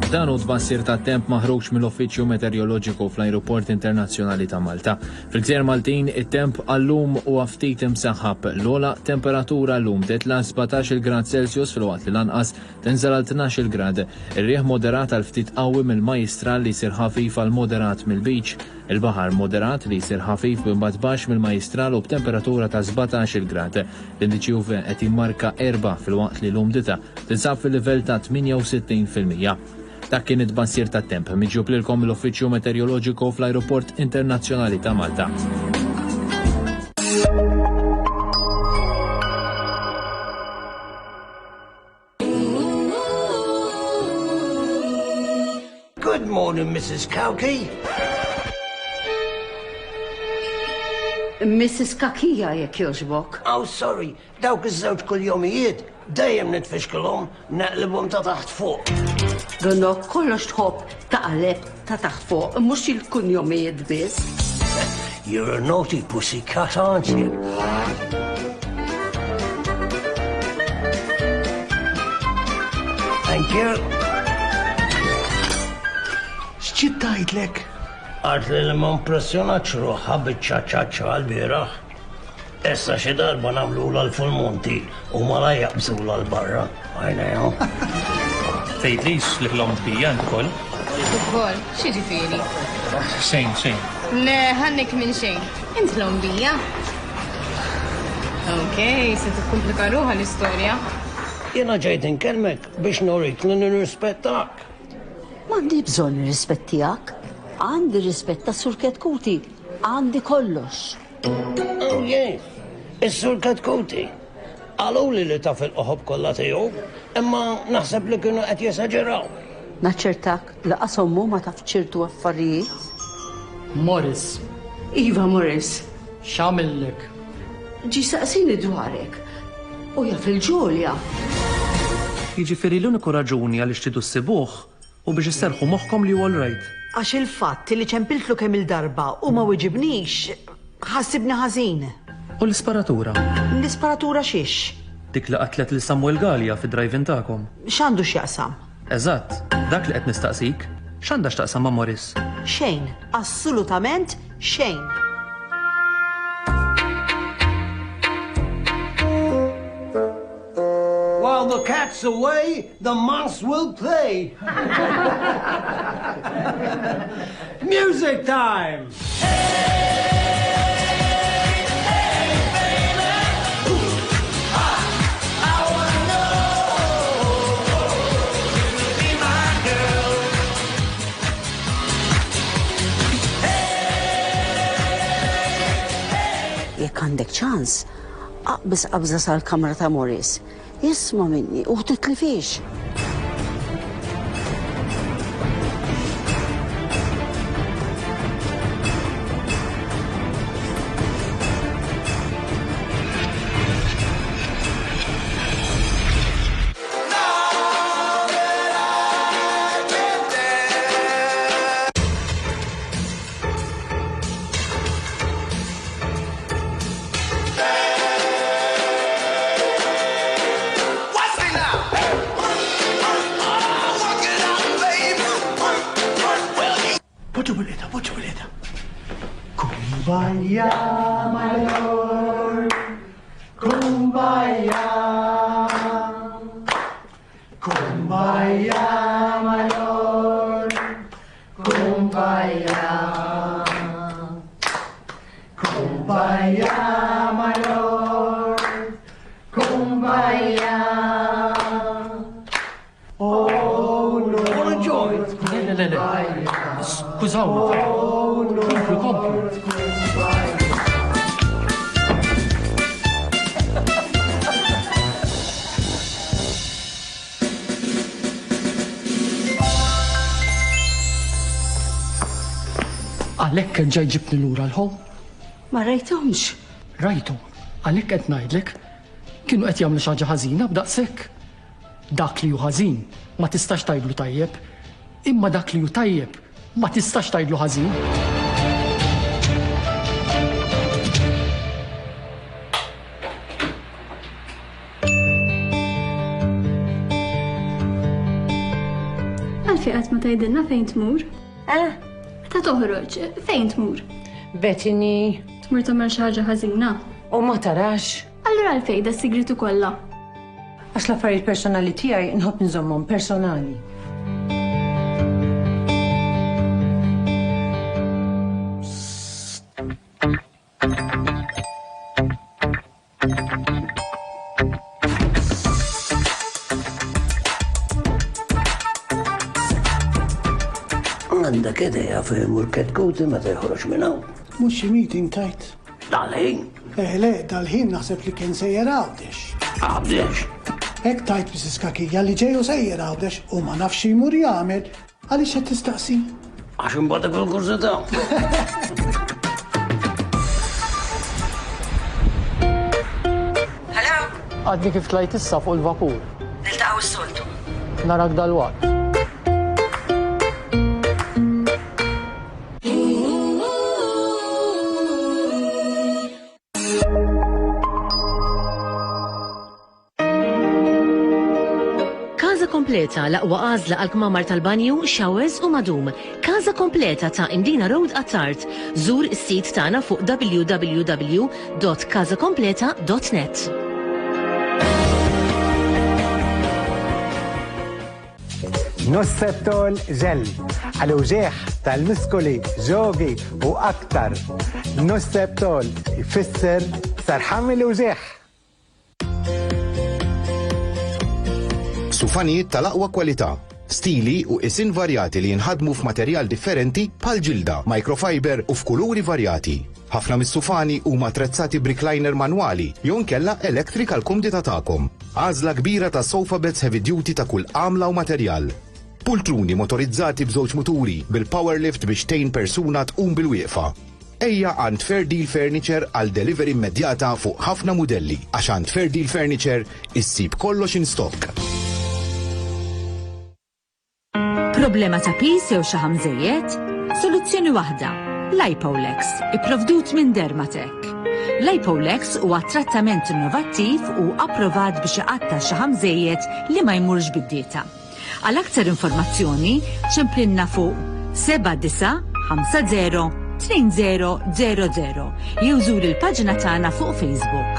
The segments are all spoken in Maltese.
Dan u tbassir ta' temp maħruġ mill-Uffiċċju Meteoroloġiku fl-Ajruport Internazzjonali ta' Malta. Fil-Gżejjer Maltin it-temp għallum huwa ftit imsaħħab. L-ogħla temperatura llum titla' 17 grad Celsius fil-waqt li lanqas tinżel għal 12 grad. Ir-riħ moderat għal ftit qawwi mill-Majstral li jsir ħafif għal moderat mill-Beach. Il-baħar moderat li jsir ħafif b'imbagħad baxx mill-Majstral u b'temperatura ta' 17 grad. L-indiċi UV qed jimmarka 4 fil-waqt li l-umdità tinsab fil-livell ta' 68%. Dak kien it-tbassir tat-temp miġġub lilkom l-Uffiċċju Meteoroloġiku fl-Ajruport Internazzjonali ta' Malta. Good morning, Mrs. Cowkey. Mrs. Kakija jekk jogħġbok. Oh, sorry. Dawk iż-żewġ kull-jomijiet dejjem nitfixkilhom naqlibhom ta' taħt fuq. Donok kollox tħobb taqleb ta' taħt fuq, mhux il-kunjomijiet biss. You're a naughty pussycat, aren't you? Thank you. X'ġiet tgħidlek? Għart li ma impressjonatx ruħha biċ-ċaċċaċċa għall-bieraħ. Issa xi darba nagħmlula l-fulmonti u mala jaqbżula l-barra. Għajna jew. Tgħidlix li l-ompija nkoll. Ukoll, x'jiġifieri? Xejn. Le, ħannik minn xejn. Int l-ombija. Okej, se tikkomplika ruħha l-istorja. Jiena ġejt inkellmek biex norik li nirrispettak. M'għandi bżonn nirrispettijak. Għandi rispetta Sur Katkuti. Għandi kollox. Oh, yes. Is-Sur Katkuti. Għaluli li taf il-qoħob kollha tiegħu, imma naħseb li kienu qed jesaġeraw. Naċċertak li qasommu ma taf ċertu affarijiet. Morris, Iva Morris, x'għamillek? ġi saqsini dwarek. U jaf il-ġolja. Jiġifieri l-uniku raġuni għaliex tridu ssibuh u biex isserħu moħħkom li huwa all right. Għax il-fatt li ċempiltlu kemm il-darba u ma weġibnix, ħassibni ħażin. U l-isparatura? L-isparatura xiex? Dik li qatlet lil Samuel Gallia fid-drive-in tagħkom. X'għandu x'jaqsam? Eżatt, dak li qed nistaqsik, x'għandha x'taqsam ma' Morris? Xejn, assolutament xejn. While the cat's away, the mouse will play. Music time! Jekk għandek ċans, aqbis qabża sal-kamra ta' Morris. Isma' minni u titlifix. Poġġu bil-eda. Kumbaya, my lord, kumbaya. Kumbaya, my lord, kumbaya. Kumbaya, my lord, kumbaya. Oh no. What a joy! Le. Skużawni. Komplu. Għalhekk kien ġej ġibni lura l-ħomm. Ma rajthomx. Rajtu, għalhekk qed ngħidlek kienu qed jagħmlu xi ħaġa ħażina b'daqshekk. Dak li hu ħażin ma tistax tgħidlu tajjeb, imma dak li hu tajjeb ma tistax tgħidlu ħażin. Inti qatt ma tgħidilna fejn tmur? Ta' toħroġ, fejn tmur? Bettini. Tmur tagħmel xi ħaġa ħażina? U ma tarax. Allura għalfejn da s-sigritu kollha. Għax l-affarijiet personali tiegħi nħobb nżommhom personali. Għandek ideja fejn murket kuti ma teħroġ minn hawn. Mhux xi meeting tajt. Dal-ħin. Le, dal-ħin naħseb li kien sejjer Għawdex. Għawdex? Hekk tajt Mrs. Kakija li ġejju sejjer Għawdex u ma nafx jmur jagħmel għaliex qed tistaqsi. Għax imbagħad bil-kursità. Hello? Għadni kif tlajt issa fuq il-vapur. Niltaqgħu s-soltu. Narak dal-waqt. Kompleta l-aqwa għażla għal kmamar tal-banju, xawers u madum. Kaza kompleta ta' Indina Road Attart. Zur is-sit tagħna fuq www.kazakompleta.net. Nusseptol ġel għal-uġieħ tal-miskoli, ġogi u aktar. Nusseptol jfisser sarħam il-uġieħ. Sufanijiet tal-aqwa kwalità, stili u isin varjati li jinħadmu f'materjal differenti bħal ġilda, microfiber u f'kuluri varjati. Ħafna mis-sufani huma attrezzati b'recliner manwali jew inkella electrical kumdita tagħkom. Għażla kbira ta' sofa beds heavy duty ta' kull għamla u materjal. Pultruni motorizzati b'żewġ muturi bil-power lift biex tgħin persuna tqum bil-wieqfa. Ejja għand Fair Deal Furniture għal delivery immedjata fuq ħafna modelli għax għand Fair Deal Furniture issib kollox in stock. Problema ta' pis jew xi ħamżejjed? Soluzzjoni waħda. Lipolex, ipprovdut minn Dermatec. Lipolex huwa trattament innovattiv u approvat biex iqatta' xi ħamżejjed li ma jmurx bid-dieta. Għal aktar informazzjoni ċemplinna fuq 79502000 jew żur il-paġna tagħna fuq Facebook.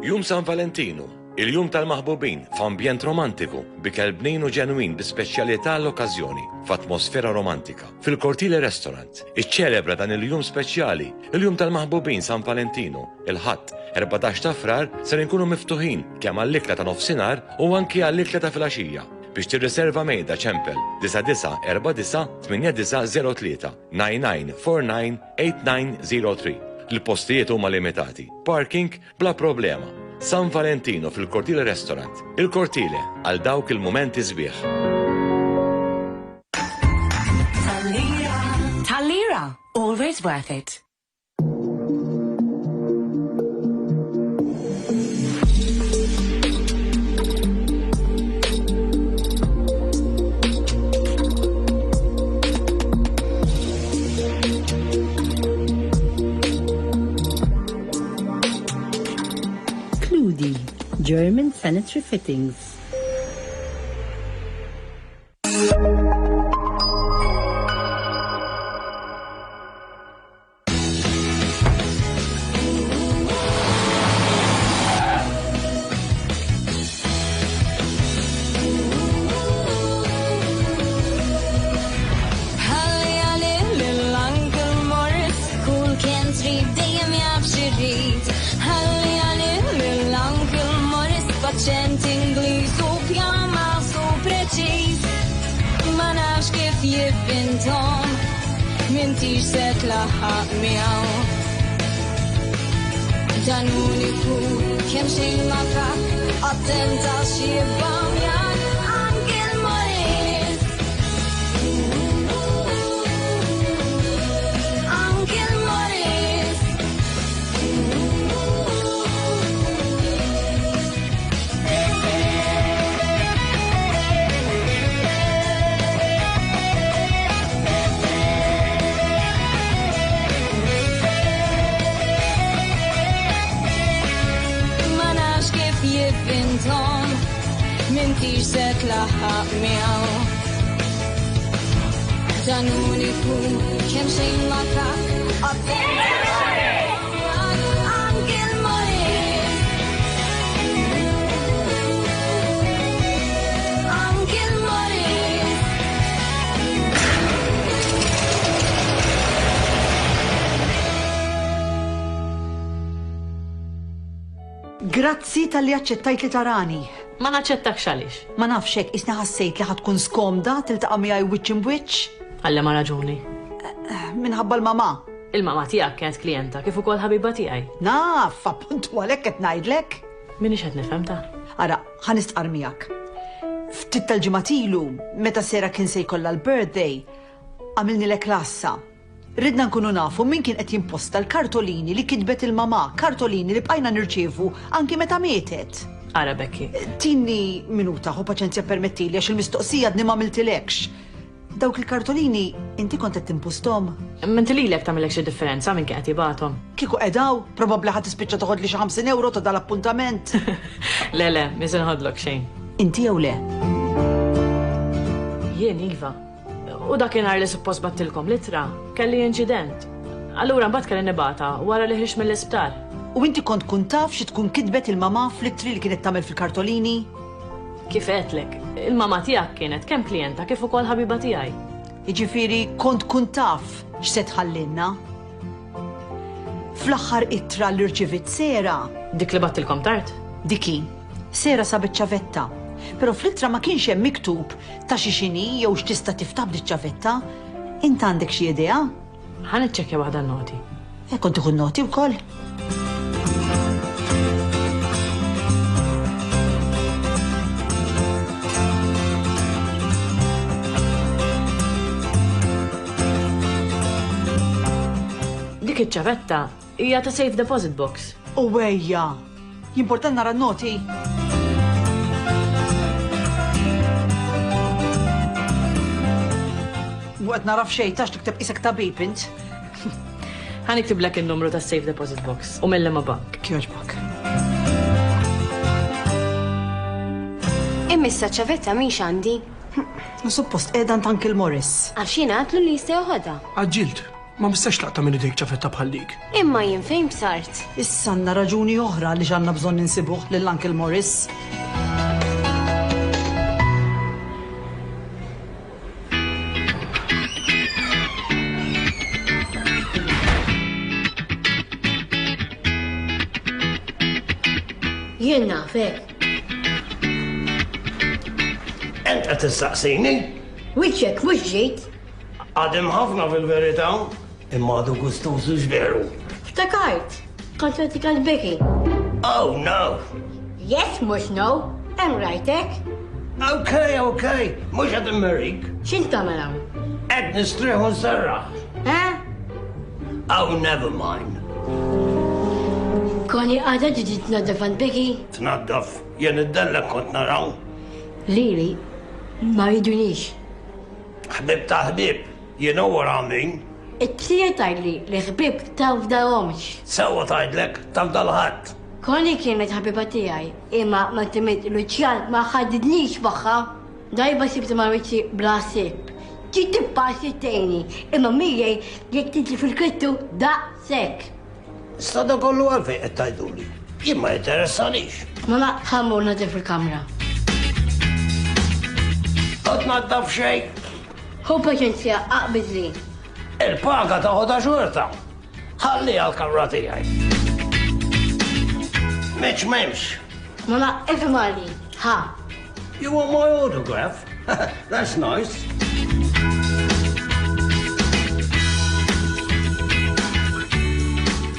Jum San Valentino, il-jum tal-maħbubin f'ambjent romantiku bi kelbnin u ġenwin bi speċjalità l-okkażjoni f'atmosfera romantika. Fil-Cortile Restaurant iċċelebra dan il-jum speċjali, il-jum tal-maħbubin San Valentino, il-ħadd 14 ta' frar ser inkunu miftuħin kemm għall-ikla ta' nofsinhar u anki għall-ikla ta' filgħaxija. Biex tirriserva mejda ċempel 99498903 99498903. Il-postijiet huma limitati. Parking bla problema. San Valentino fil-Cortile Restaurant. Il-Cortile għal dawk il-momenti sbieħ. Tal-lira, always worth it. German sanitary fittings. Ċent Ingliż u pjama su preċiż ma nafx kif jibbintom m'intix se tlaħħaq miegħu. Dan uniku kemm xejn ma kaf attenta xi bamjan anke l-moris. Anke l-moris. M'intix se tlaħħaq miegħu. Dan uniku kemm xejn ma kaf. Uncle Morris. Uncle Morris. Grazzi tal-li aċċettajt li tarani. Ma naċċettak xalix. Ma nafxek, isna ħassejt li ħatkun skomda tiltaqa' miegħi wiċċ imwiċċ. Għalla ma raġuni. Minħabba l-mama. Il-mama tiegħek kienet klijenta kif ukoll ħabiba tiegħi. Naf, appuntu għalhekk qed ngħidlek. Minix qed nifhem ta. Ara, ħanistqar miegħek. Ftit tal-ġimgħatilu, meta sera kien se jkollha l-birthday, għamilnilek lassa. Ridna nkunu nafu min kien qed jimposta l-kartolini li kitbet il-mama, kartolini li bqajna nirċievu anki meta mietet. Ara Bekki. Tini minuta ħu paċenzja permettili għax il-mistoqsija d-nim għamiltilekx. Dawk il-kartolini, inti kont qed timpustom? Minti lilek tagħmilek xi differenza minn kien qed jibgħathom. Kieku qedaw, probabbli ħadd tispiċċa toħod li xi 50 euro ta' dal-appuntament. Le, miż inħodlok xejn. Inti jew le? Jien iva. U dakinhar li suppost battilkom litra, kelli inċident. Allura mbagħad kelli nibata wara li ħrix mill-isptar. U inti kont kun taf xi tkun kitbet il-mama fl-ittri li kienet tagħmel fil-kartolini? Kif qedlek, il-mama tiegħek kienet kemm klijenta kif ukoll ħabiba tiegħi. Jiġifieri kont kun taf x'se tħallinna. Fl-aħħar ittra li rċivit Sera. Dik li battilkom tard? Diki. Sera sabet ċavetta. Però fl-ittra ma kienx hemm miktub ta' xi xini jew x'tista' tiftab ċavetta. Int għandek xi idea? Ħa niċċekkja waħda n-noti. Kont ikun noti wkoll. Dik iċ-ċavetta hija ta' safe deposit box. U wejja, jimportan nara n-noti. Waqt naraf xejn tax tikteb isek tabib int. Ħaniktibek il-numru ta' safe deposit box u mill-ma bank. Kjoġbok. Immissa ċavetta miex għandi. Suppost edan ta' Uncle Morris. Għaxina għatlu li jista' joħodha. Għagġilt, ma mistax laqta minn dik ċafetta bħal dik. Imma jien fejn b'sart. Issa għandna raġuni oħra li ġanna bżonn ninsibuh lill-Uncle Morris. Jien nafek. Ent qed tistaqsini? Wiċċek mhux ġejt. Għadem ħafna fil-verità, imma għadu gustużu veru. Ftakart, kont qed Becky. Oh no! Yes, mhux no. Hemm rajtek. Okay, mhux qed immerrik. X'int tagħmel hawn? Qed nistrieħu nserraħ. Oh, never mind. Koni għada ġiġi tnaddaf għand Becky? Tnaddaf, jen id-della kont naraw. Lili, ma ridunix. Ħbib ta' ħbib, you know what I mean? It-tija tajdli li ħbib taf daromx. Sewa tajdlek, taf dal-ħadd. Koni kienet ħabiba tijaj, imma ma timit Luċjan ma ħadidnix baħħa. Dajba sibta ma rriċi bla sib. Ġitti passi t-tejni, imma mijaj jek titli fil-krittu da sek. Stada kollu għalfej qed tajduli. Jien ma jinteressanix. Mama, ħammur nadif fil-kamra. Qed naddaf xejn. Hu paċenzja aqbidli. Il-paga taħodha xorta. Ħalli għal-kamra tiegħi. Mitch memx. Mama, ifhem għalli. Ha. You want my autograph? That's nice.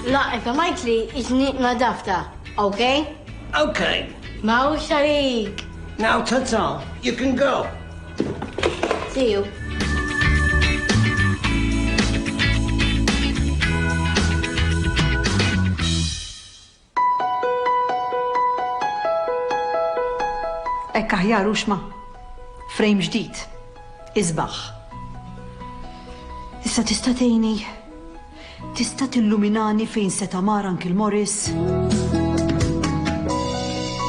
La, ifhem għajtli iġni nadafta, okay? Okay. Maw xarik. Now, Tata, you can go. See you. Ekka ħjar uxma. Frame ġdid. Isbaħ. Issa tista' tgħinni. Tista' tilluminani fejn se tamar Uncle Morris.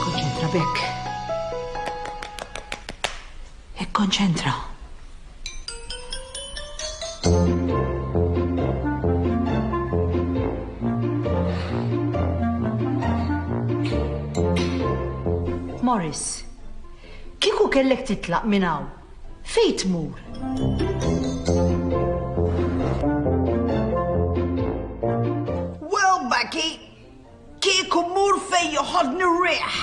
Konċentra bekk. Konċentra. Morris, kieku kellek titlaq minn hawn, fejn tmur? Well, Becky, kieku mur fejn joħodni r-riħ.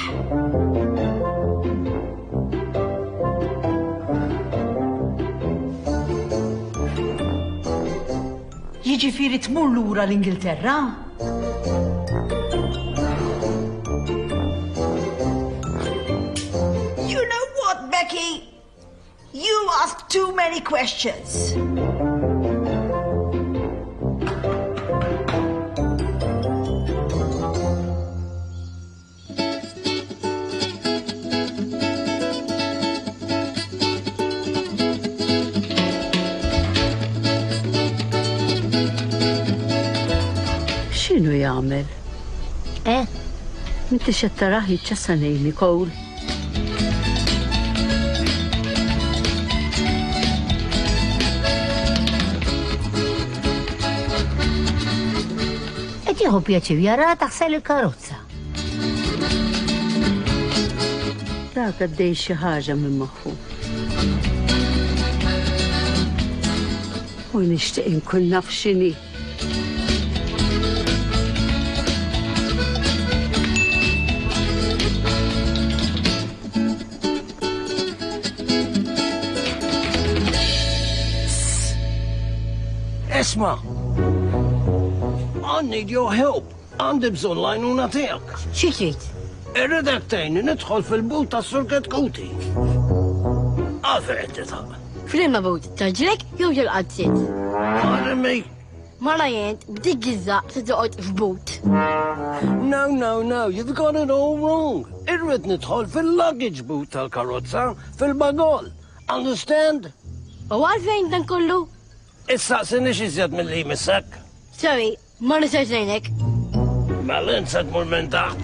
Jiġifieri tmur lura l-Ingilterra? You know what, Becky? You ask too many questions. X'inhu jagħmel? Inti xed taraħ jiċċassanejni Cole. Qed jieħu pjaċir jara taħsel il-karozza. Dak għaddej xi ħaġa minn moħħu. U nixtieq inkun naf x'inhi. Esma, I need your help. Għandi bżonn lajnuna tiegħek. Xi trid? Irridek tgħinni nidħol fil-but tas-Sur Katkuti. Għalfejn titħaq. Flimma but, taġrek jew ġil-qadsit? Għademi. Mara jent, bdik gizzaq se toqgħod f'but. No, you've got it all wrong. Irrid nidħol fil-luggage boot tal-karozza fil-bagol. Understand? U għalfejn dan kollu? Issaqsini x'iżjed mill-li missak. Sorry, ma nistax ngħinek. Mela insa tmur minn taħt.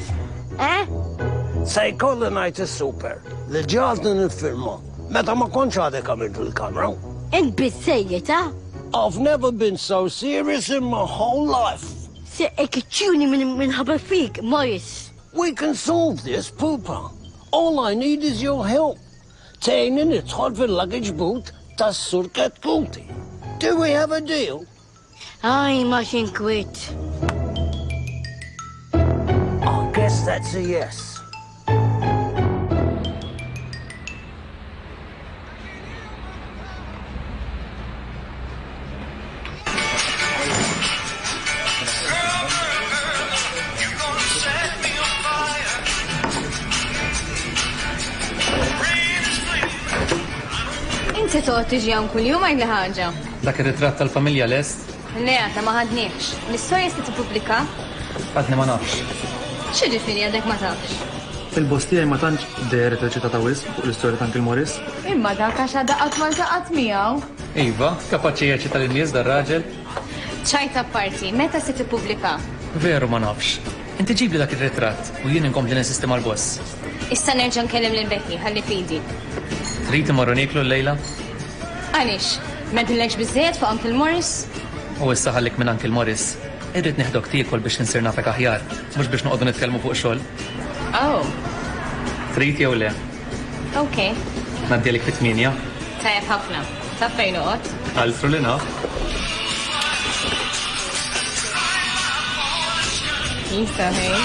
Se jkolli ngħid is-super li ġaltni nifirma meta ma kontx għadek għamilt il-kamra. Int bis-sejjeta? I've never been so serious in my whole life. Se ekkiċċuni minħabba fik, Morris. We can solve this, Poopa. All I need is your help. Tgħinni nidħol fil-luggage boot tas-Sur Katkuti. Do we have a deal? I ma xinkwit. I guess that's a yes. Inti toqgħod tiġi hawn kuljum għajli ħaġa. Dak ir-ritratt tal-familja lest? Le, għadna ma ħadniex. L-istorja se tippubblika? Għadni ma nafx. X'ġifieri għadek ma tafx? Il-bost tiegħi ma tantx dejret reċitata wisq fuq l-istorja ta' Uncle Morris. Imma dak għax għadha qatt ma ltaqat miegħu. Iva, kapaċi jeċita lin-nies dar-raġel. ċajta parti, meta se tippubblika? Veru ma nafx. Inti ġibli dak ir-ritratt u jien inkompli nisistema l-boss. Issa nerġa' nkellem lil Becky, ħalli fidi. Trid imorru niklu l-lejla? Għaliex, m'għedillekx biżżejjed fuq Uncle Morris? U issa ħallik minn Uncle Morris. Irrid nieħdok tiekol biex insir nafek aħjar, mhux biex noqogħdu nitkellmu fuq xogħol. Oh. Trid jew le? Okay. Naddielik fit-8. Tajjeb ħafna. Taf fejn noqgħod? Għalfru li naf. Jista' ħej.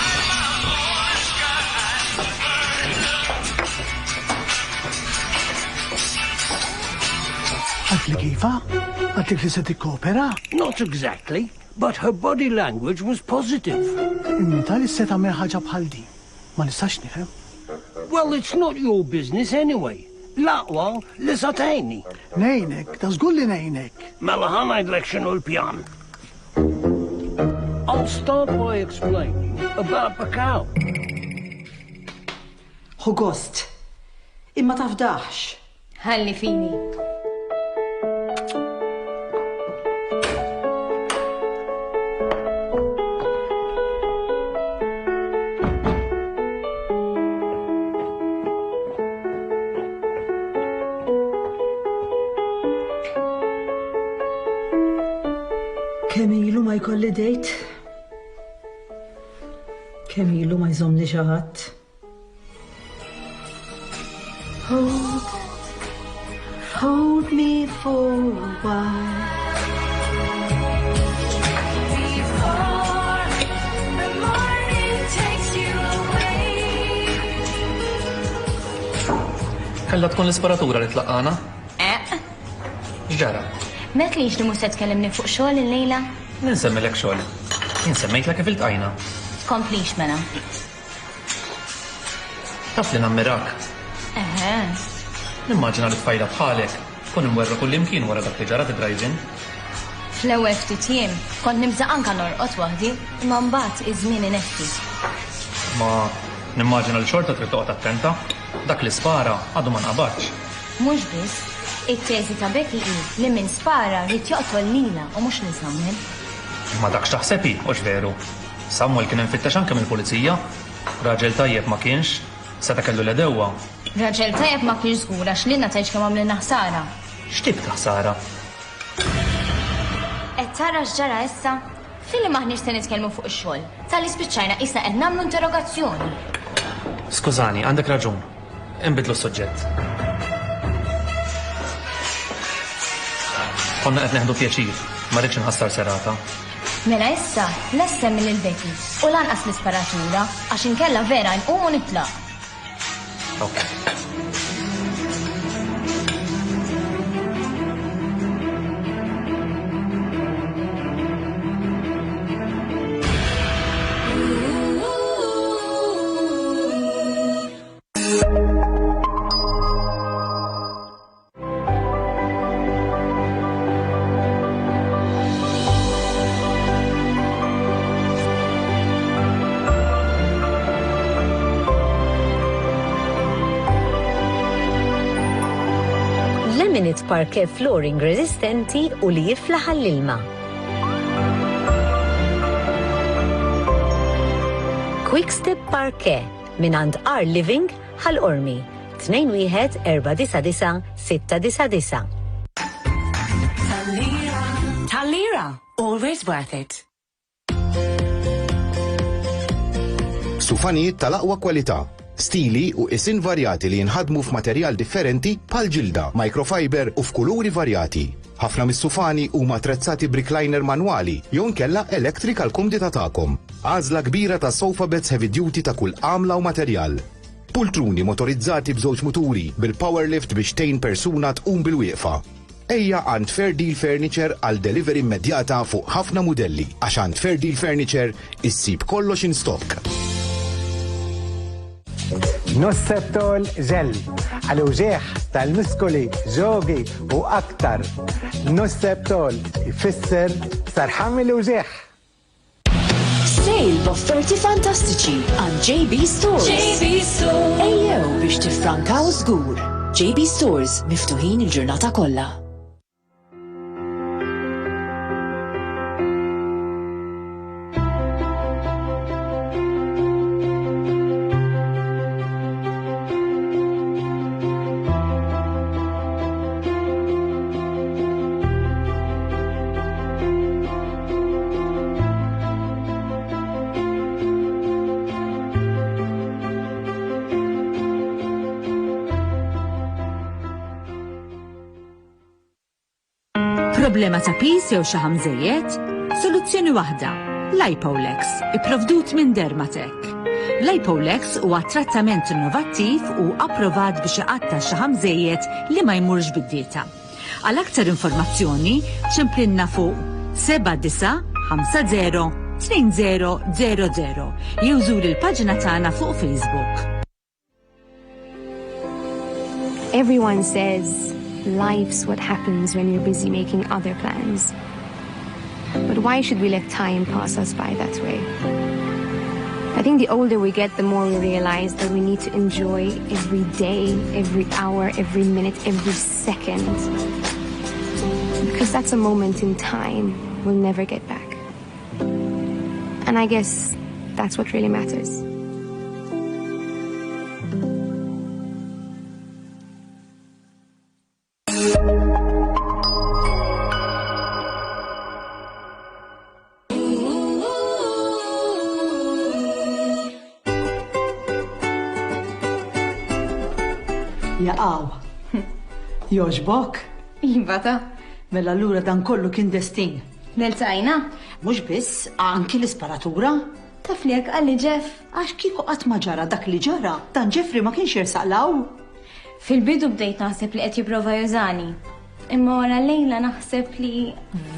Għadli kifa? Għadlik li se tikkopera? Not exactly, but her body language was positive. Imma li se tagħmel ħaġa bħal din. Ma nistax nifhem. Well, it's not your business anyway. Laqwa li sa tgħinni. Nejnek, ta' żgur li nejnek. Mela ħanajdlek x'inhu l-pjan. I'll start by explaining about Bacau. Hu gost, imma tafdaħx. Ħalli fini. Kemm ilu ma jkolli dejt? Kemm ilu ma jżomni xi ħadd? Hold me for a while. Before the morning takes you away. Kalla tkun l-isparatura li tlaqqana? X'ġara? Metlix li mhux se tkellimni fuq xogħol il-lejla? Ninsemmilek xogħol. Insemmejtlek kif iltqajna. Tkomplix mela. Taf li nammirak. Nimmaġina li tfajla bħalek, kun imwerra kull imkien wara dak li ġara drive-in. Fl-ewwel ftit jiem kont nimżaq anke norqod waħdi, imma mbagħad iż-żmien ineffi. Ma nimmaġina li xorta trid toqgħod attenta, dak li spara għadu ma nqabadx. Mhux biss, it-teżi ta' Becky hi li min spara rrid joqtol lila u mhux li Samuel. Ma dakx taħsebi, hux veru. Samuel kien infittex anke mill-pulizija. Raġel tajjeb ma kienx, seta kellu l-edewwa. Raġel tajjeb ma kienx żgur għax lilna tgħidx kemm għamlilna ħsara. X'tib ta' ħsara? Qed tara x'ġara issa? Filli maħniex se nitkellmu fuq ix-xogħol. Tal-li spiċċajna issa qed nagħmlu interrogazzjoni. Skużani, għandek raġun. Inbidlu s-soġġett. Konna qed neħdu pjaċir, ma rridx inħassar serata. Mela issa, lessem mill-Becky u lanqas l-isparatura għax inkella vera nqum u nitlaq. Okay. Laminate Parquet flooring resistenti u li jiflaħ l-ilma. Quick Step Parquet minant R Living ħal-Ormi 21499 Tal-lira, always worth it. Sufanijiet tal-aqwa kwalità, stili u isin varjati li jinħadmu f'materjal differenti bħal ġilda, microfiber u f'kuluri varjati. Ħafna mis-sufani huma attrezzati b'recliner manwali jew nkella electrical kumdita tagħkom. Għażla kbira ta' sofa beds heavy duty ta' kull għamla u materjal. Pultruni motorizzati b'żewġ muturi bil-power lift biex tgħin persuna tqum bil-wieqfa. Ejja għand Fair Deal Furniture għal delivery immedjata fuq ħafna modelli għax għand Fair Deal Furniture issib kollox in stock. Nosebtol ġel għal-uġieħ tal-miskoli ġogi u aktar. Nosebtol ifisser sarħam il-uġieħ. Sejl b'offerti fantastiċi għand JB Stores. JB Stores. Ejjew biex tifrankaw żgur. JB Stores miftuħin il-ġurnata kollha. Problema ta' pis jew xi ħamżejjed? Soluzzjoni waħda. Lipolex, ipprovdut minn Dermatec. Lipolex huwa trattament innovattiv u approvat biex iqatta' xi ħamżejjed li ma jmurx bid-dieta. Għal aktar informazzjoni ċemplinna fuq 79502000 jew żur il-paġina tagħna fuq Facebook. Everyone says life's what happens when you're busy making other plans. But why should we let time pass us by that way? I think the older we get, the more we realize that we need to enjoy every day, every hour, every minute, every second. Because that's a moment in time we'll never get back. And I guess that's what really matters. jaqgħu. Jogħġbok? Iva ta. Mela allura dan kollu kien destin. Niltaqajna? Mhux biss, anki l-isparatura. Taf li jekk qalli Jeff. Għax kieku qatt ma ġara dak li ġara, dan Jeffrey ma kienx jirsaqlaw. Fil-bidu bdejt naħseb li qed jipprova jużani. Imma wara lejla naħseb li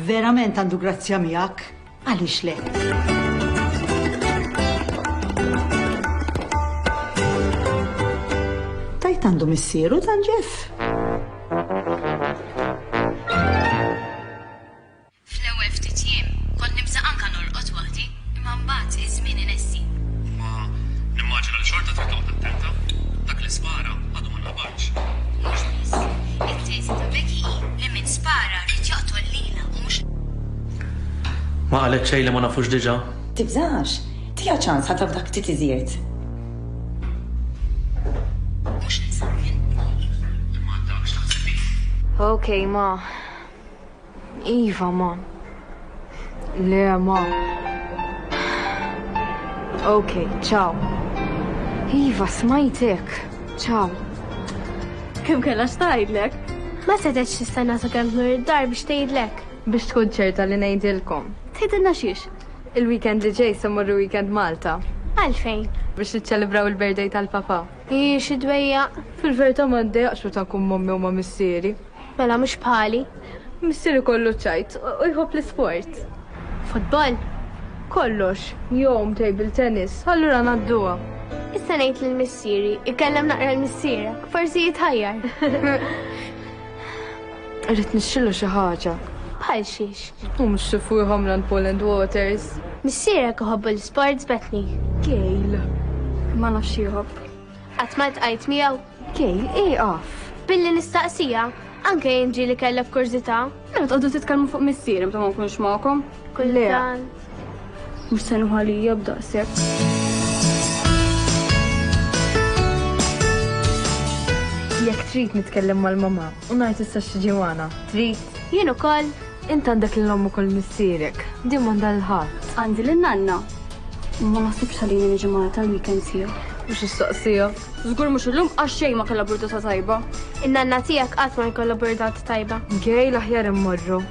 verament għandu grazzja miegħek. Għaliex le? Tajt għandu missieru dan Jeff. Fl-ewwel ftit jiem kont nibża' anke norqod waħdi, imma mbagħad iż-żmien inessi. Ma nimmaġina li xorta tagħtu attenta, dak li spara għadu ma nqabarx. It-teżi ta' Becky li min spara rrid joqtol lila u mhux. Ma għalek xejn li ma nafux diġà? Tibżax, tija ċans ħatab dak tit iżjed. Mhux nisammin. Ma għandakx taħsebi. Okay, ma. Iva, ma. Le, ma. Okay, ciao. Iva, smajtek. Ciao. Kem kella xtajdlek? Ma setgħetx tistenna sakemm tmur id-dar biex tgħidlek. Biex tkun ċerta li ngħidilkom. Tgħidilna xiex? Il-weekend li ġej se mmorru weekend Malta. Għalfejn? Biex niċċelebraw il-birthday tal-papa. Xi dwejja. Fil-verità ma ndejjaqx meta nkun mommi u ma missieri. Mela mhux bħali. Missieri kollu ċajt u jħobb l-isport. Futbol? Kollox, jom table tennis, allura nadduha. Issa ngħid lill-missieri, ikellem naqra l-missierek, forsi jitħajjar. Rrid nixxillu xi ħaġa. Bħal xiex. U mhux xifu Homeland Poland Waters. Missierek iħobbu l-sports betni. Gail. Ma nafx jieħob. Qatt ma tqajt miegħu? Gail, iqaf. Billi nistaqsija, anke jinġi li kellha f'kurzità. Mela tqogħdu titkellmu fuq missieri meta ma nkunx magħkom. Kultant. Mhux se nħalija b'daqshekk. Jekk trid nitkellem mal-mama u ngħid issa xi ġimgħana. Trid? Jien ukoll. Int għandek l-omm ukoll missierek. Din m'għandha l-ħadd. Għandi lin-nanna. Ma naħsibx ħalini niġi magħha tal-weekend tiegħu. Mhux istaqsija. Żgur mhux illum għax xejn ma kellha burdata tajba. In-nanna tiegħek qatt ma jkollha burdata tajba. Gej l-aħjar immorru.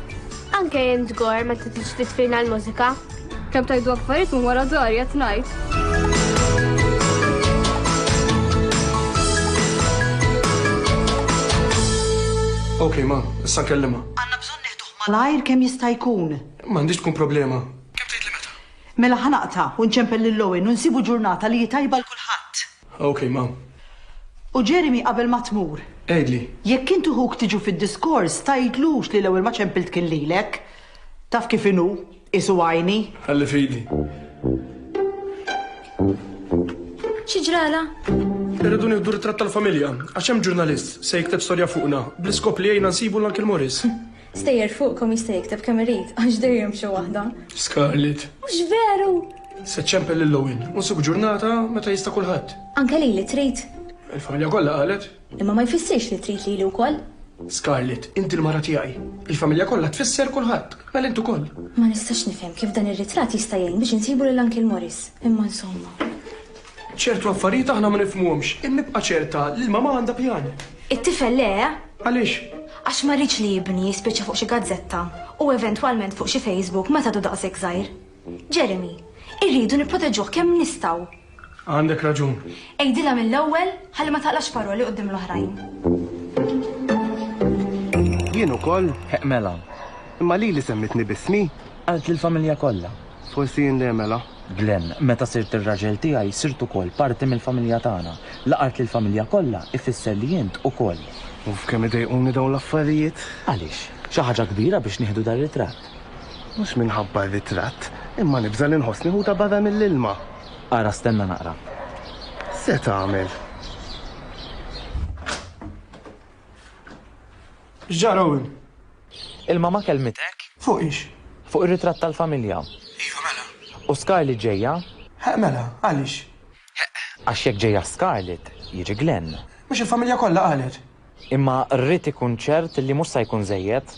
Anke jien żgur meta tiġi titfilna l-mużika. Kemm tajdu affarijiet minn wara dar qed ngħid. Okay, ma, issa nkellima. Għandna bżonn neħduh malajr kemm jista' jkun. M'għandix tkun problema. Mela ħanaqta u nċempel lil-Lowen u nsibu ġurnata li jitajba l-kulħadd. Okay, ma. U Jeremy qabel ma tmur. Ejdli. Jekk intu huk tiġu fid-diskors tajdlux li l-ewwel ma ċempilt kien lilek. Taf kif inhu, isu għajni. Ħalli fidi. Xi ġrala? Irridu nieħdu ritratt tal-familja, għax hemm ġurnalist se jikteb storja fuqna, bl-iskop li jgħinna nsibu l-Uncle Morris. Stejjer fuqkom jista' jikteb kemm irid, għax dejjem xi waħda. Scarlett. Mhux veru! Se ċempel lil-Lowen, u nsibu ġurnata meta jista' kulħadd. Anke li trid. Il-familja kollha qalet. Imma ma jfissirx li trid lili wkoll. Scarlett, inti l-mara tiegħi. Il-familja kollha tfisser kulħadd, mela int ukoll. Ma nistax nifhem kif dan ir-ritratt jista' jgħin biex insibu lil Uncle Morris. Imma insomma. ċertu affarijiet aħna ma nifhmuhomx, imbibqa' ċerta li l-mama għandha pjan. It-tifel le? Għaliex? Għax ma rridx li jibni jispiċċa fuq xi gazzetta u eventwalment fuq xi Facebook meta du daqshekk żgħir. Jeremy, irridu nipproteġuh kemm nistgħu. Għandek raġun. Ejdilha mill-ewwel ħalli ma taqlax paroli quddiem l-oħrajn. Jien ukoll? Mela. Imma li semmitni bismi? Għalt lill-familja kollha. Forsi jien mela. Glenn, meta sirt ir-raġel tiegħi sirt ukoll parti mill-familja tagħna. Laqart lill-familja kollha ifisser li int ukoll. Uf kemm idejquni dawn l-affarijiet. Għaliex? Xi ħaġa kbira biex nieħdu dar ritratt. Mhux minħabba r-ritratt, imma nibża li nħossni ħuta barra mill-ilma. Ara stenna naqra. Se tagħmel? X'ġara Owen? Il-mama kelmitek? Fuq ix? Fuq ir-ritratt tal-familja. Iva mela. U Scarlett ġejja? Mela, għaliex? Għax jekk ġejja Scarlett, jiġi Glenn. Mhux il-familja kollha qalet. Imma rrid ikun ċert li mhux se jkun żejjed.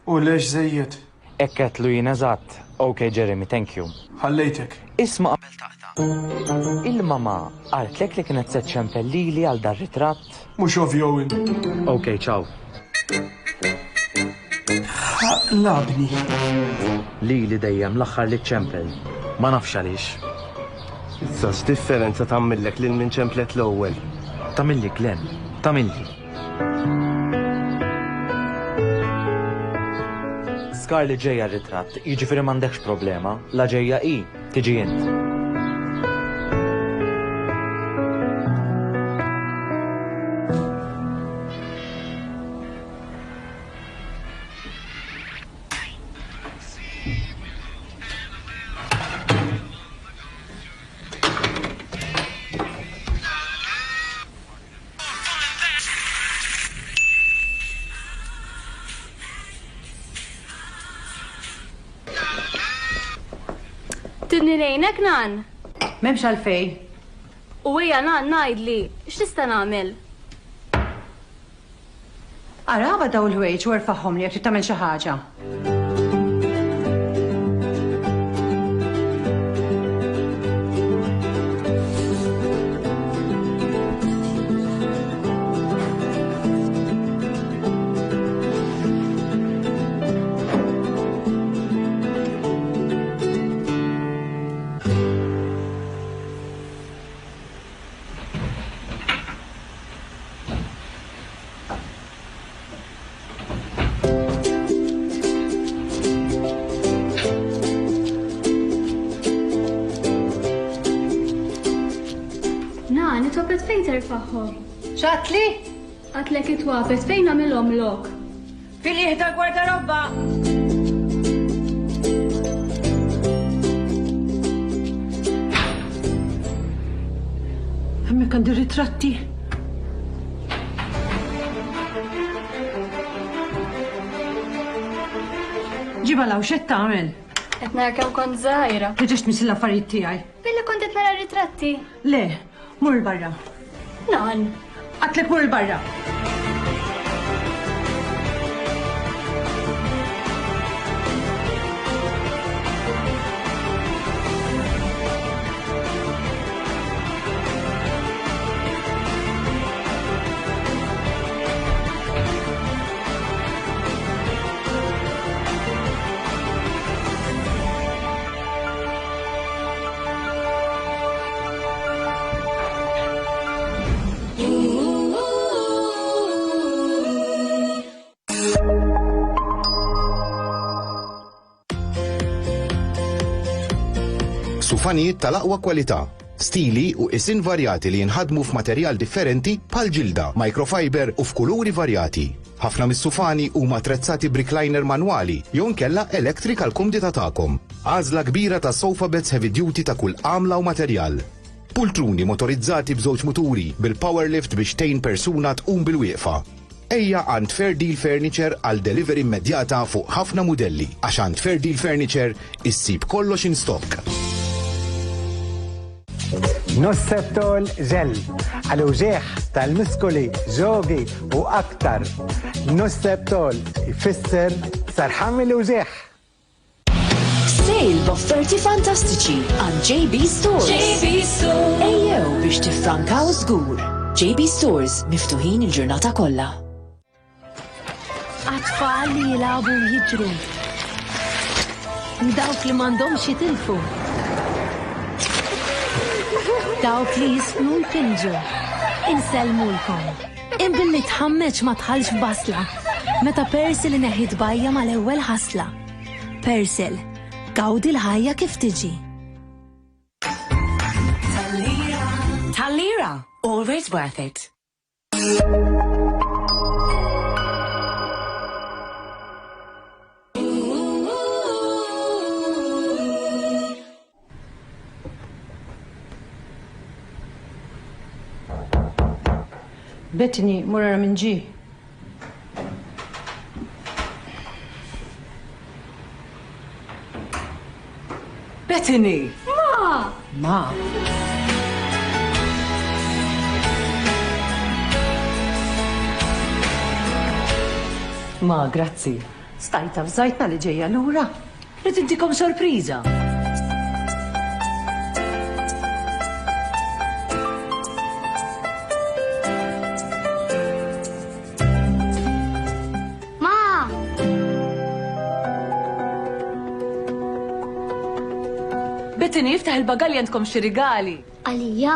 U lex żejjed? Ekketlu jien eżatt. Okay, Jeremy, thank you. ħallejtek. Isma' qabel taqta'. Il-mama qartlek li kienet se ċempellili għal dar ritratt? Mhux ovvju Owen. Okay, ciao. Labni. Lili dejjem l-aħħar li ċempel. Ma nafx għaliex. Issa x'differenza tagħmillek lil min ċemplet l-ewwel? Tagħmilli Glenn, tagħmilli. Skar li ġejja r-ritratt, jiġifieri m'għandekx problema, la ġejja hi, tiġi int. Tidni lejnek nan? Memx għalfej. U hija nan ngħidli, x'tista' nagħmel? Araba daw l-ħwejġ u rfaħħom li jekk tagħmel xi ħaġa. Itwabet fejn terfaħħom? ċatli? Għatlek itwabet fejn għamilhom lok? Fil-jihda gwardarobba. Hemmek għandi ritratti. Ġiba law xed tagħmel? Qed narkew kont żgħira. Reġgħet misil l-affarijiet tiegħi. Billi kont qed nara ritratti. Le, mur barra. Nan. Għatlek mur barra. Sufanijiet tal-aqwa kwalità, stili u isin varjati li jinħadmu f'materjal differenti bħal ġilda, microfiber u f'kuluri varjati. Ħafna mis-sufani huma attrezzati b'recliner manwali jew nkella electrical kumdita tagħkom. Għażla kbira ta' sofa beds heavy duty ta' kull għamla u materjal. Pultruni motorizzati b'żewġ muturi bil-power lift biex tgħin persuna tqum bil-wieqfa. Ejja għand Fair Deal Furniture għal delivery immedjata fuq ħafna modelli għax għand Fair Deal Furniture issib kollox in stock. Nossetol ġel, għal-uġeħ tal-miskoli, ġogi u aktar. Nossetol ifisser sarħam il-uġeħ. Sale b'offerti fantastiċi għand JB Stores. JB Stores. Ejjew biex tiffrankaw żgur. JB Stores miftuħin il-ġurnata kollha. Atfal li jilabu u jiġru. Dawk li m'għandhomx jitilfu. Dawk li jisnu l-pinġu. Insellmulkom. Imbilli tħammeċ ma tħallx f'basla. Meta Persil neħid bajja mal-ewwel ħasla. Persil, gawdi l-ħajja kif tiġi. Talira, always worth it. Bettini, murara minn ġi. Bettini! Ma! Ma! Ma, grazzi. Stajta f'żajtna li ġejja lura. Rrid intikom sorpriża. Bettini, jiftaħ il-bagalli għandkom xi rigali. Għalija?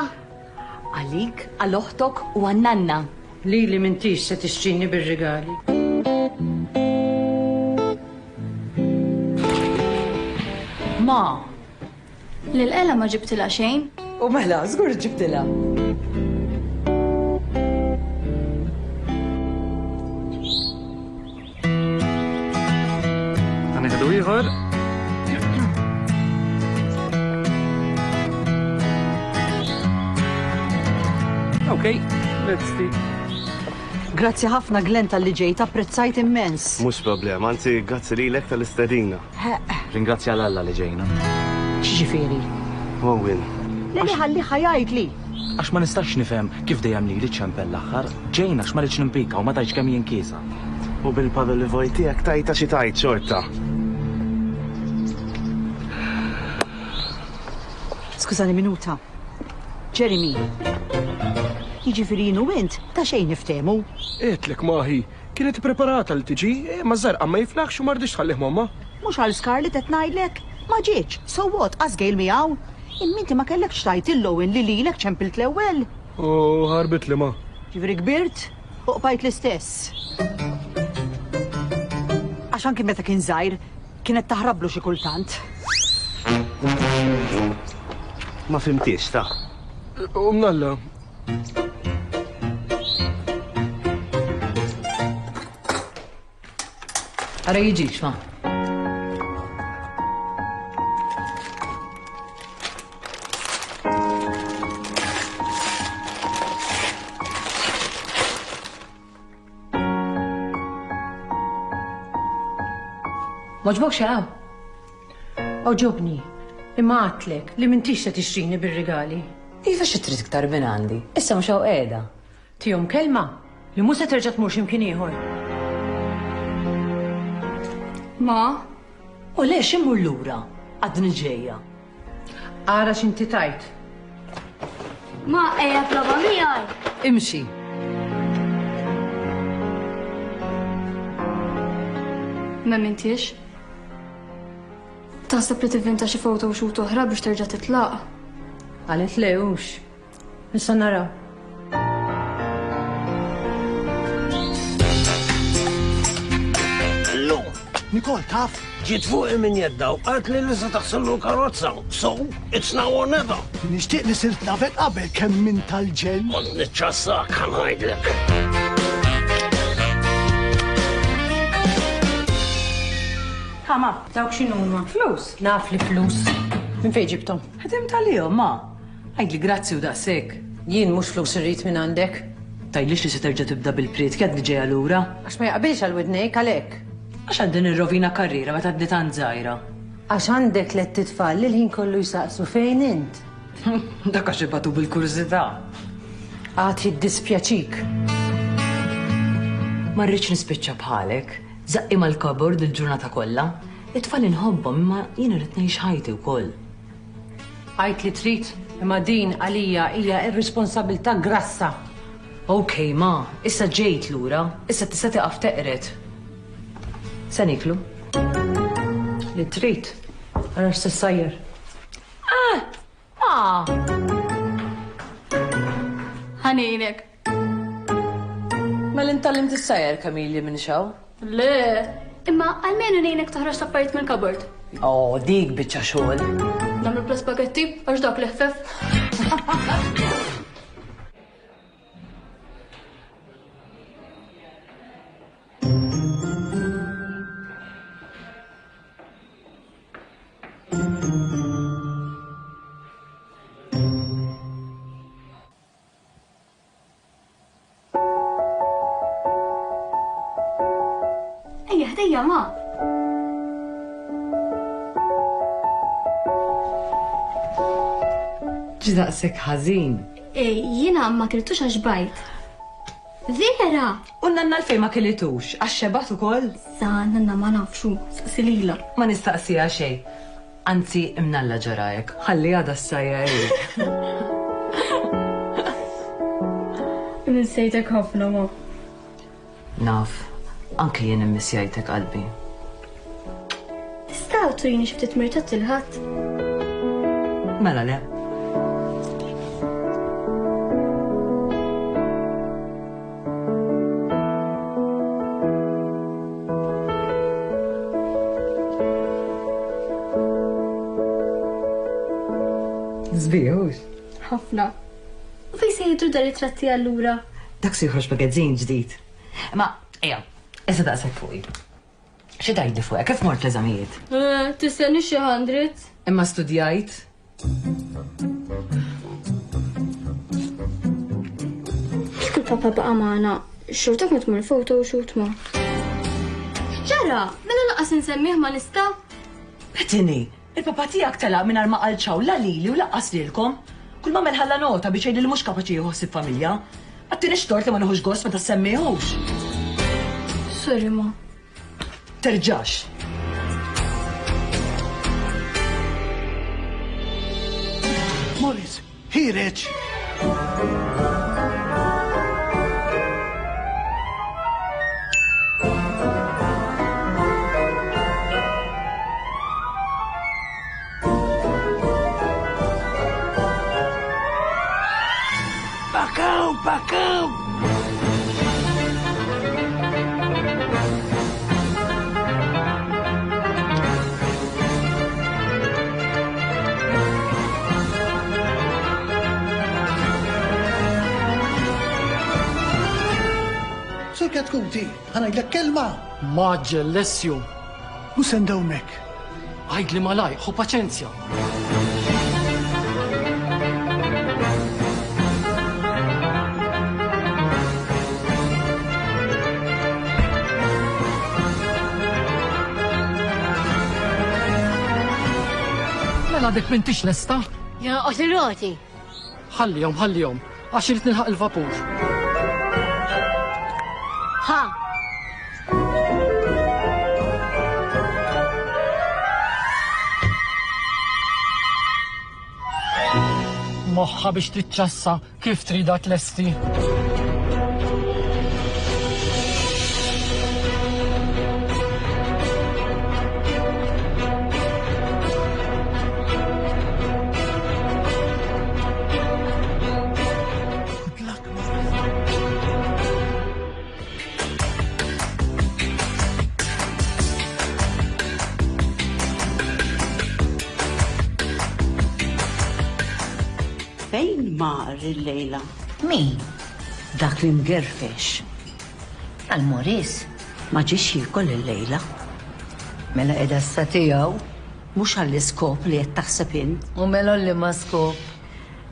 Għalik, għal-oħtok u għannanna. Li mintix se tixċini bir-rigali. Ma. Lil-Ella ma ġibtila xejn. U mela, żgur ġibtila. Għaniħdu ieħor? Okay, let's see. Grazzi ħafna Glenn tal-li ġejt, apprezzajt immens. Mux problem, anzi grazzi li l-ek tal-istadina. Ringrazzja l-Alla li ġejna. Xiġifieri? Wawin. Lili ħalli ħajajt li. Għax ma nistax nifhem kif dejjem li ċempel l-aħħar, ġejna għax ma rridx nimpika u ma tajx kemm jinkiesa. U bil-padu li vojtijak tajta xi tajt xorta. Skużani minuta. Jeremy. Jiġifieri u int ta' xejn niftehmu. Etlek maħi, kienet preparata li tiġi, ma żarqa ma jiflaħx u mardix tħallih mamma. Mhux għal Scarlett qed ngħidlek, ma ġietx, so what, qasgejl miegħu. Imminti ma kellekx tajt il-lowin li lilek ċempilt l-ewwel. Oh, ħarbit li ma. Ġifieri kbirt, uqbajt l-istess. Għax anki meta kien żgħir, kienet taħrablu xi kultant. Ma fimtiex ta'. Mnalla. Ara jiġix ma. Moġbok xaqaw? Oġobni, imma għatlek li mintix se tixtrini bir-rigali. Iva xi trid iktar minn għandi, issa mhux hawn qiegħda. Tihom kelma li mhux se terġa' tmur x'imkien ieħor. Ma? U lex immur lura, għadni ġejja. Ara x'inti tajt. Ma ejja prova miegħi. Imxi. Ma mintix? Taħseb li tivvinta xi photoshoot oħra biex terġa' titlaq. Għalet lewx. Issa naraw. Nikol, taf? Ġiet fuq minn jeddaw, għat li lisa taħsallu karozza. So, it's now or never. Nishtiq li sirt nafek qabel kemm minn tal-ġen. Kont nitċassak, ħanajdlek. Ħama, dawk x'inhuma? Flus. Naf li flus. Min fejn ġibtom? Ħedem tal-jom, ma. Għajdli grazzi u daqsek. Jien mhux flus irrid minn għandek. Tajlix li se terġa' tibda bil-priet kien ġejja lura. Għax ma jaqbilx għal-widnejk għalhekk. Għax għandin ir-rovina karriera meta għaddi tant żgħira. Għax għandek let titfall li l-ħin kollu jsaqsu fejn int. Dak għax ibatu bil-kurżità. Għad jiddispjaċik. Ma rridx nispiċċa bħalek, żaqqi mal-kabord il-ġurnata kollha. It-tfal inħobbhom imma jien irid ngħix ħajti wkoll. Għajt li trid, imma din għalija hija ir-responsabilità grassa. Okej, ma, issa ġejt lura, issa tista' tiqaf teqret. Se niklu? Li trid, għara x-sessajjer. Ħaninek. Ma l-intallim t-sajjer, Kamilja, minn xaw? Le, imma għalmenu nejnek taħraġ tappajt minn kabord. Oh, dik biċċa xogħol. Namlu bla spagetti, għax dak leħfef. Ejja, ma. Ġdaqsek ħażin. Jiena ma kritux għax bajt. Vera! U nanna l-fej ma kellitux, għax-xebat ukoll? Sa nanna ma nafxu, silila. Ma nistaqsija xej. Anzi, imnalla ġarajek, ħalli għada s-sajja Ninsejtek ħafna ma. Naf, anki jien immissjajtek qalbi. Tistaw turini xiftit mirtat il-ħat? Mela le. Zbieħux? ħafna. U fej se jidru dar ritratti allura? Dak se jħroġ magazzin ġdid. Ma, eja, issa daqsek fuqi. Xi tajdi fuqek, kif mort l-eżamijiet? Tistenni xi 100. Imma studjajt? Kif papa baqa' magħna, xortak ma tmur foto u xut ma. ċara, mela laqas insemmih ma nista'? Betini, il-papa tiegħek telaq mingħajr ma qalċaw la lili u laqqas lilkom. Kull ma melħalla nota biex jgħidli li mhux kapaċi jħossib familja. Għattinix tort li ma nħuġ gost meta semmihux. Sorry ma. Terġax. Morris, ħireġ! Bakaw! Sur Katkuti, ħanajdlek kelma. Maġġel, Lessju. U sendawmek. Għajdli malaj, ħu paċenzja. Mela dik mintix lesta? Ja, otiroti. Ħallihom, għax irid nilħaq il-vapur. Ha! Moħħa biex titċassa kif tridat lesti. Fejn mar il-lejla? Min? Dak li mgerfex. Għal-Moris? Ma ġiex jikol il-lejla. Mela edha s-satijaw? Mux għall-iskop li jett taħseb int. U mela li ma skop?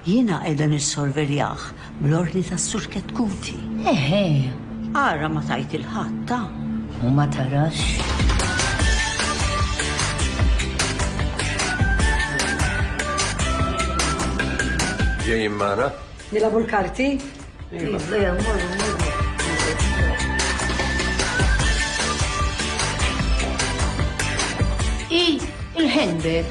Jina edha nissorverjaħ bl-ordni ta' Sur Katkuti. Eħe. Ara ma tajt il-ħatta. U ma tarax. Ġejjin maħna? Nilabu l-karti? Il-handbag.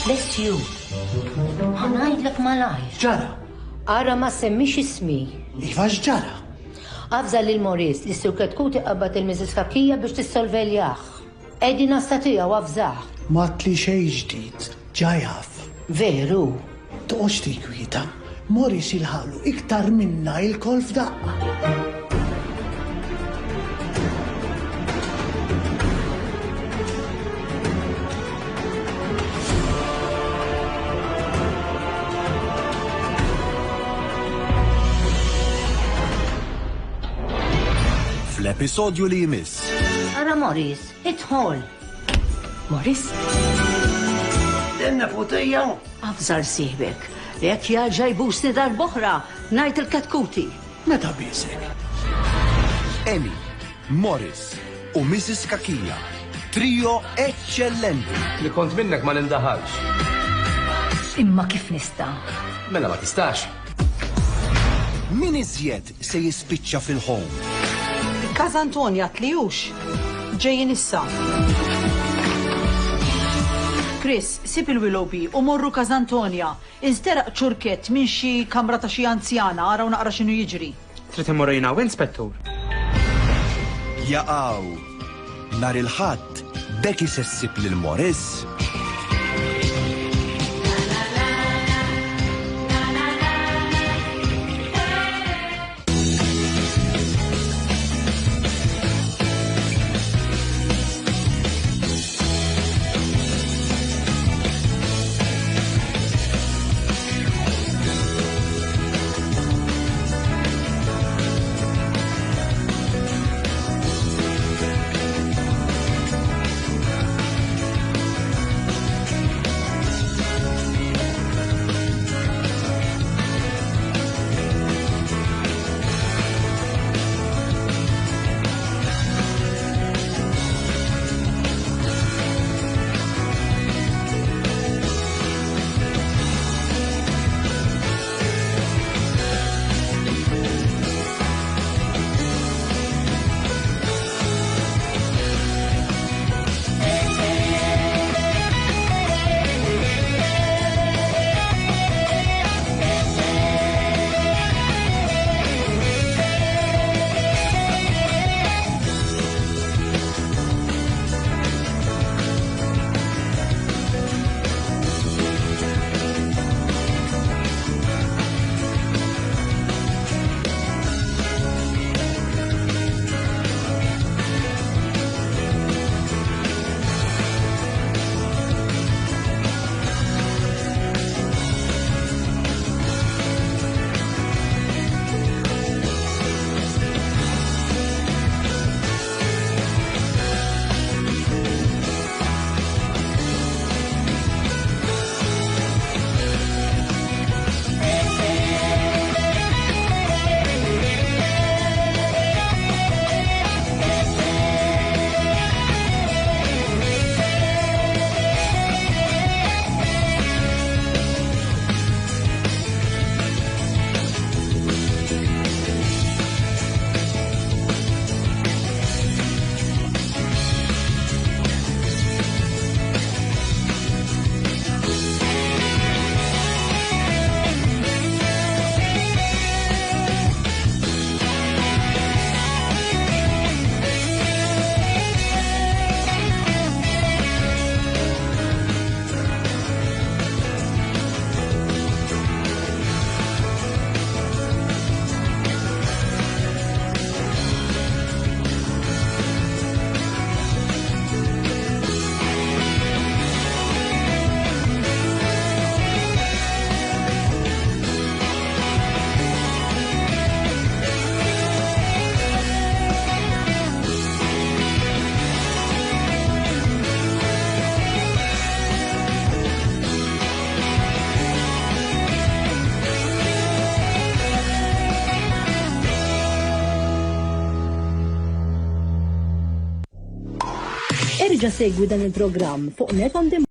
Lessju. Għanajdlek malajr. Ġara. Ara ma semmix ismi. Ivax ġara. Għafza l-Moris li Sur Katkuti qabbat il-Mrs. Fakkija biex tissolveljaħ. Edi nastatija għafzaħ. Matli xej ġdid, ġajaf. Veru. Toqox tikwita, Morris il-ħalu iktar minna il-kol f'daqqa. Fl-episodju li jmiss. Ara Morris, itħol. Morris? Denna futija. Afżar siħbek. Jekk jaġajbusni darb'oħra, ngħid il-katkuti. Meta bisek? Emi, Morris u Mrs. Kakija. Trio eccellenti. Li kont minnek ma nindaħalx. Imma kif nista? Mela ma tistax. Min iżjed se jispiċċa fil-ħom? Każ Antonja tlijux. Ġejjin issa. Chris, sib il-Willoughby u morru Każ Antonja. Insteraq ċurket minn xi kamra ta' xi anzjana, araw naqra x'inhu jiġri. Trid immorrejna u inspettur. Jaqgħu nhar il-ħadd Becky se ssib lil Morris. Erġa' segwi dan il-programm fuq net on demand.